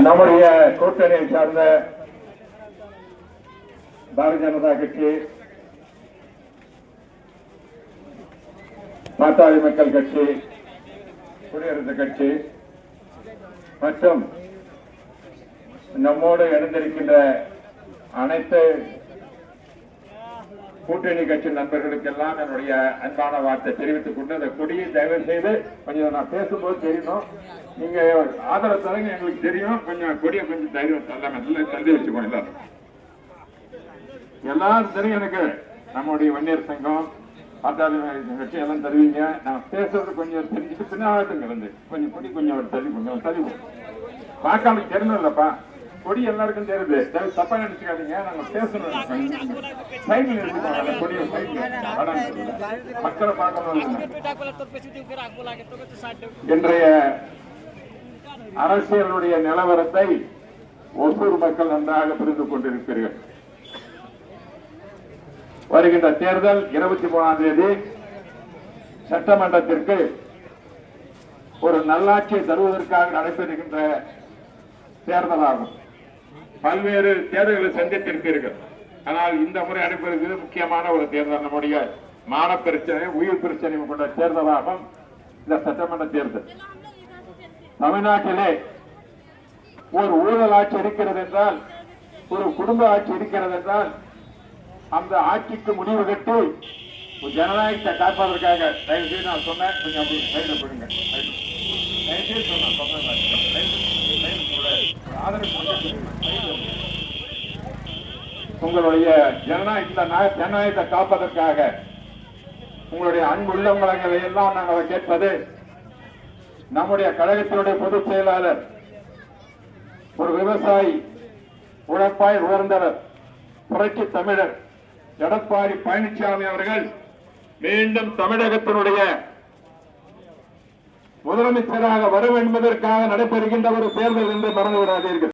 நம்முடைய கூட்டணியை சார்ந்த பாரதிய ஜனதா கட்சி, பாட்டாளி மக்கள் கட்சி, குடியரசுக் கட்சி மற்றும் நம்மோடு இணைந்திருக்கின்ற அனைத்து கூட்டணி கட்சி நண்பர்களுக்கெல்லாம் என்னுடைய அன்பான வார்த்தை தெரிவித்துக் கொண்டு அந்த கொடியை தயவு செய்து கொஞ்சம் நான் பேசும்போது தெரியணும், நீங்க ஆதரவு தரங்க எங்களுக்கு தெரியும், கொஞ்சம் கொடியை கொஞ்சம் தைரியம் தள்ளி வச்சுக்கோங்க. எல்லாரும் தெரியும் எனக்கு, நம்முடைய வன்னியர் சங்கம் பாட்டாளி கட்சி எல்லாம் தருவீங்க. நான் பேசுறது கொஞ்சம் தெரிஞ்சுட்டு பின்னாட்டுங்க வந்து கொஞ்சம் கொடி கொஞ்சம் தள்ளி பார்க்காம தெரியணும் இல்லப்பா, கொடி எல்லாருக்கும் தெரியுது, தப்பா நினைச்சுக்காதீங்க. நாங்க பேசணும், சைக்கிள் எடுத்துக்கோங்க, கொடியை சைக்கிள் மக்களை பார்க்கணும். இன்றைய அரசியலுடைய நிலவரத்தை ஒசூர் மக்கள் நன்றாக புரிந்து கொண்டிருப்பீர்கள். வருகின்ற தேர்தல் 23ஆம் தேதி சட்டமன்றத்திற்கு ஒரு நல்லாட்சியை தருவதற்காக நடைபெறுகின்ற தேர்தலாகும். பல்வேறு தேர்தல்களை சந்தித்திருப்பீர்கள். ஆனால் இந்த முறை நடைபெறுகிறது முக்கியமான ஒரு தேர்தல், நம்முடைய மான பிரச்சனை, உயிர் பிரச்சனை கொண்ட தேர்தலாகும் இந்த சட்டமன்ற தேர்தல். தமிழ்நாட்டிலே ஒரு ஊழல் ஆட்சி இருக்கிறது என்றால், ஒரு குடும்ப ஆட்சி இருக்கிறது என்றால், அந்த ஆட்சிக்கு முடிவு கட்டி ஜனநாயகத்தை காப்பதற்காக தயவு செய்து நான் சொன்னேன், கொஞ்சம் அப்படி சைடில் போடுங்க. உங்களுடைய ஜனநாயகத்தை காப்பதற்காக உங்களுடைய அன்புள்ளங்களை எல்லாம் நாங்கள் கேட்பது, நம்முடைய கழகத்தினுடைய பொதுச் செயலாளர், ஒரு விவசாயி, உழைப்பாய் உயர்ந்தவர், புரட்சி தமிழர் எடப்பாடி பழனிசாமி அவர்கள் மீண்டும் தமிழகத்தினுடைய முதலமைச்சராக வரும் என்பதற்காக நடைபெறுகின்ற ஒரு தேர்தல் என்று மறந்துவிடாதீர்கள்.